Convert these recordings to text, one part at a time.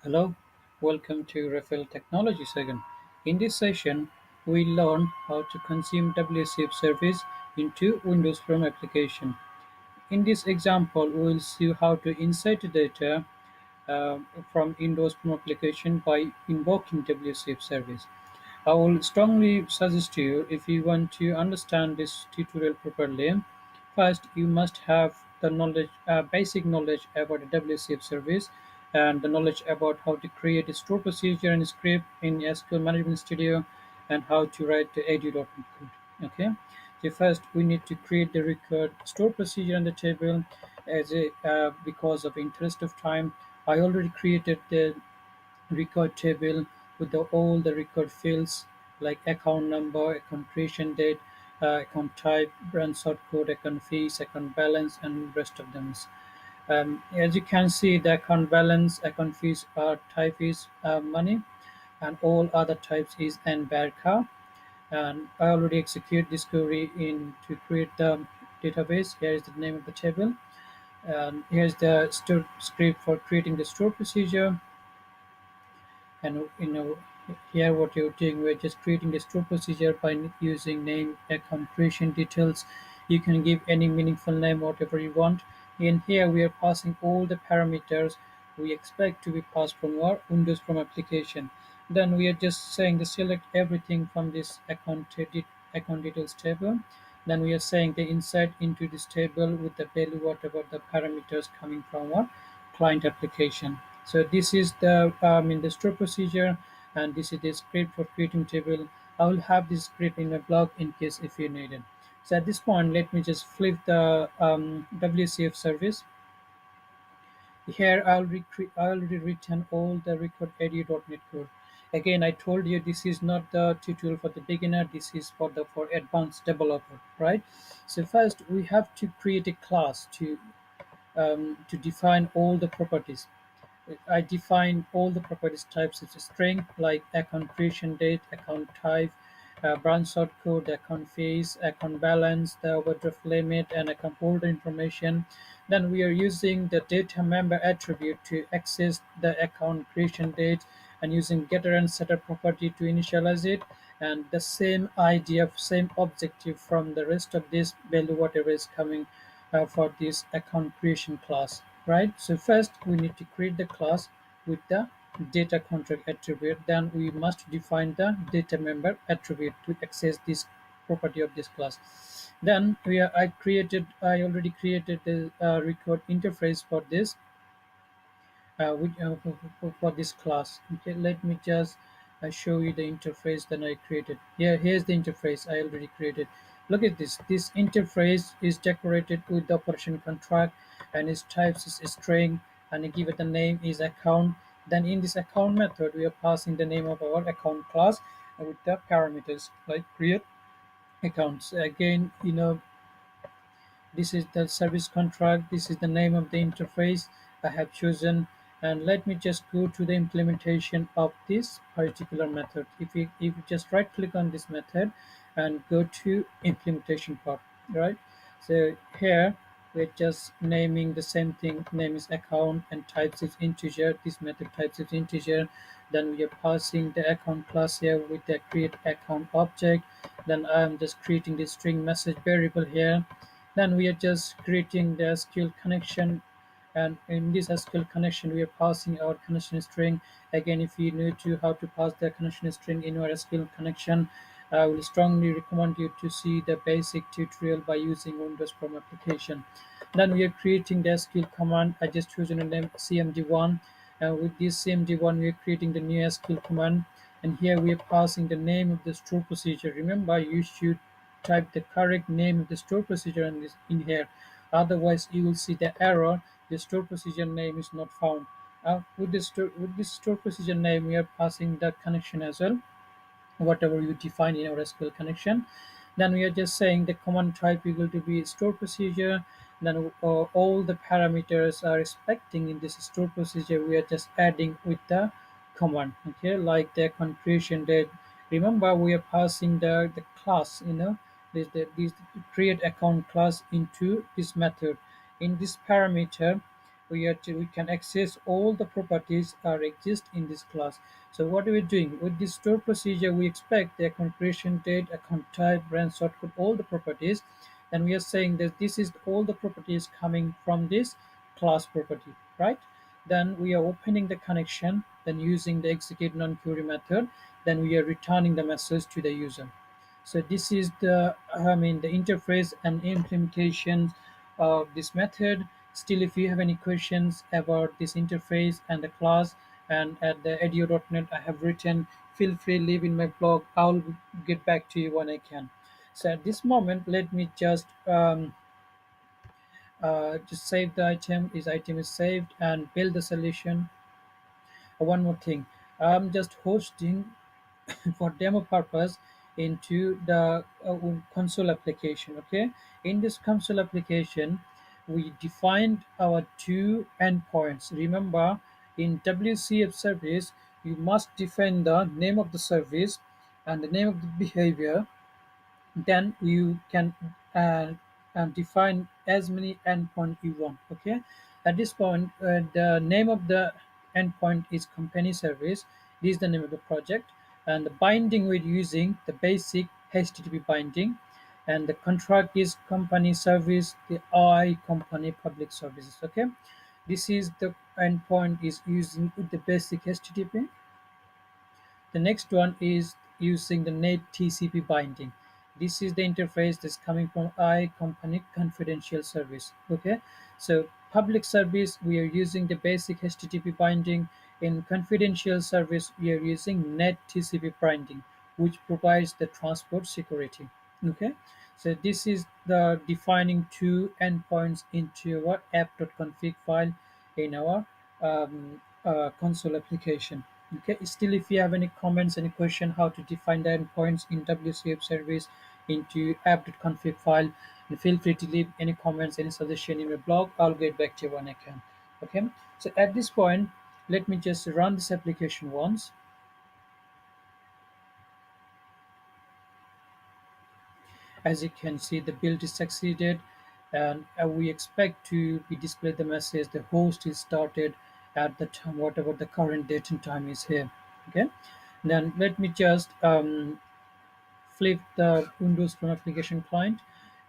Hello, welcome to Rafael Technologies again. In this session, we learn how to consume WCF service into Windows Form application. In this example, we will see how to insert data uh, from Windows Form application by invoking WCF service. I will strongly suggest to you if you want to understand this tutorial properly, first you must have the knowledge, basic knowledge about the WCF service and the knowledge about how to create a store procedure and script in SQL Management Studio and how to write the edu.NET code. Okay, so first we need to create the record store procedure in the table. Because of interest of time, I already created the record table with all the record fields like account number, account creation date, account type, branch sort code, account fees, account balance, and rest of them. As you can see, the account balance, account fees type is money, and all other types is and barca. And I already execute this query in to create the database. Here is the name of the table, and here's the script for creating the store procedure. And here what you're doing, we're just creating the store procedure by using name, account creation details. You can give any meaningful name, whatever you want. In here we are passing all the parameters we expect to be passed from our Windows from application. Then we are just saying to select everything from this account details table. Then we are saying the insert into this table with the value whatever the parameters coming from our client application. So this is the store procedure, and this is the script for creating table. I will have this script in my blog in case if you need it. So at this point, let me just flip the WCF service. Here I already written all the record edu.NET code. Again, I told you this is not the tutorial for the beginner. This is for advanced developer, right? So first we have to create a class to define all the properties. I define all the properties types as a string like account creation date, account type, branch sort code, account fees, account balance, the overdraft limit, and account holder information. Then we are using the data member attribute to access the account creation date and using getter and setter property to initialize it. And the same idea, same objective from the rest of this value, whatever is coming for this account creation class, right? So first we need to create the class with the data contract attribute. Then we must define the data member attribute to access this property of this class. Then I already created the record interface for this for this class. Okay, let me just show you the interface that I created. Here's the interface I already created. Look at this. This interface is decorated with the operation contract, and its types is string, and I give it the name is account. Then in this account method, we are passing the name of our account class with the parameters like create accounts. Again, this is the service contract. This is the name of the interface I have chosen. And let me just go to the implementation of this particular method. If you just right click on this method and go to implementation part, right? So here we're just naming the same thing. Name is account and types is integer. This method types is integer. Then we are passing the account class here with the create account object. Then I'm just creating the string message variable here. Then we are just creating the SQL connection, and in this SQL connection we are passing our connection string. Again, if you know to how to pass the connection string in your SQL connection, I will strongly recommend you to see the basic tutorial by using Windows Chrome application. Then we are creating the SQL command. I just chosen a name cmd1. With this cmd1 we are creating the new SQL command, and here we are passing the name of the store procedure. Remember, you should type the correct name of the store procedure in here. Otherwise, you will see the error. The store procedure name is not found. With this store procedure name, we are passing the connection as well, whatever you define in our SQL connection. Then we are just saying the command type equal to be store procedure. Then all the parameters are expecting in this store procedure. We are just adding with the command. Okay, like the account creation date. Remember, we are passing the class. This create account class into this method. In this parameter, we can access all the properties are exist in this class. So what are we doing with this store procedure? We expect the account creation date, account type, branch, sort code, all the properties. And we are saying that this is all the properties coming from this class property, right? Then we are opening the connection, then using the execute non-query method, then we are returning the message to the user. So this is the interface and implementation of this method. Still, if you have any questions about this interface and the class, and at the edu.net I have written, feel free leave in my blog. I'll get back to you when I can. So at this moment, let me just save the item. This item is saved and build the solution. One more thing, I'm just hosting for demo purpose into the console application. Okay, in this console application we defined our two endpoints. Remember, in wcf service you must define the name of the service and the name of the behavior. Then you can define as many endpoint you want. Okay, at this point the name of the endpoint is company service. This is the name of the project, and the binding we're using the basic http binding, and the contract is company service, the I company public services. Okay, this is the endpoint is using the basic http. The next one is using the net TCP binding. This is the interface that's coming from I company confidential service. Okay, so public service we are using the basic HTTP binding. In confidential service we are using net TCP binding, which provides the transport security. Okay, so this is the defining two endpoints into our app.config file in our console application. Okay, still if you have any comments, any question how to define the endpoints in WCF service into app.config file, and feel free to leave any comments, any suggestion in my blog. I'll get back to you when I can. Okay, so at this point, let me just run this application once. As you can see, the build is succeeded, and we expect to be displayed the message the host is started at the time, whatever the current date and time is here. Okay, then let me just flip the Windows Phone application client.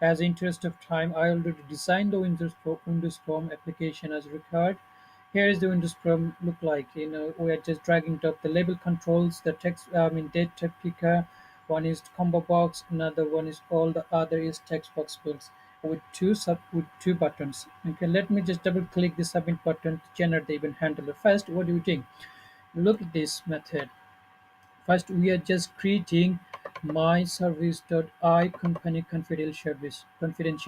As interest of time, I already designed the Windows Phone application as required. Here is the Windows Phone look like. We are just dragging up the label controls, the text, data picker. One is combo box, another one is all the other is text box fields with two buttons. Okay, let me just double click the submit button to generate the event handler. First, what do you think? Look at this method. First, we are just creating my service.I company confidential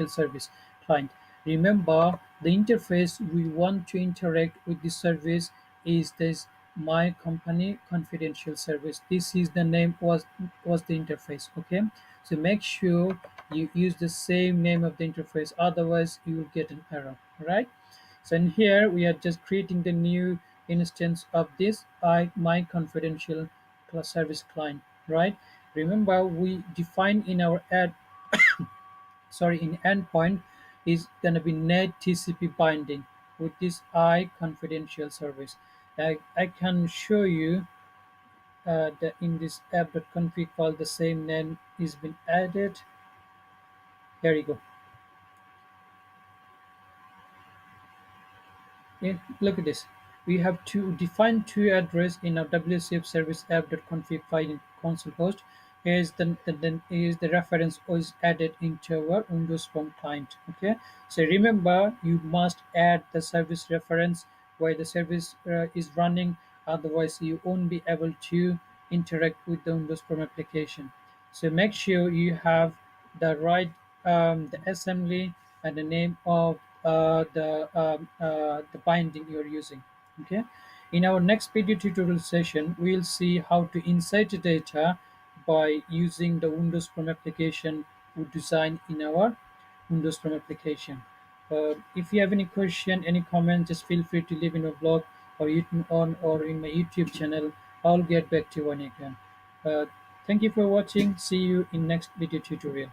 service client. Remember, the interface we want to interact with the service is this my company confidential service. This is the name was the interface. Okay, so make sure you use the same name of the interface, otherwise you will get an error. Right. So in here we are just creating the new instance of this I my confidential service client, right? Remember we define in our in endpoint is gonna be net TCP binding with this I confidential service. I can show you that in this app.config file the same name is been added. Here you go. Yeah, look at this. We have to define two address in our WCF service app.config file in console host. Here is the reference was added into our Windows Phone client. Okay, so remember you must add the service reference where the service is running. Otherwise, you won't be able to interact with the Windows Phone application. So make sure you have the right the assembly and the name of the binding you're using. Okay. In our next video tutorial session, we'll see how to insert the data by using the Windows Phone application we design in our Windows Phone application. If you have any question, any comment, just feel free to leave in a blog or or in my YouTube channel. I'll get back to you when I can. Uh, Thank you for watching. See you in next video tutorial.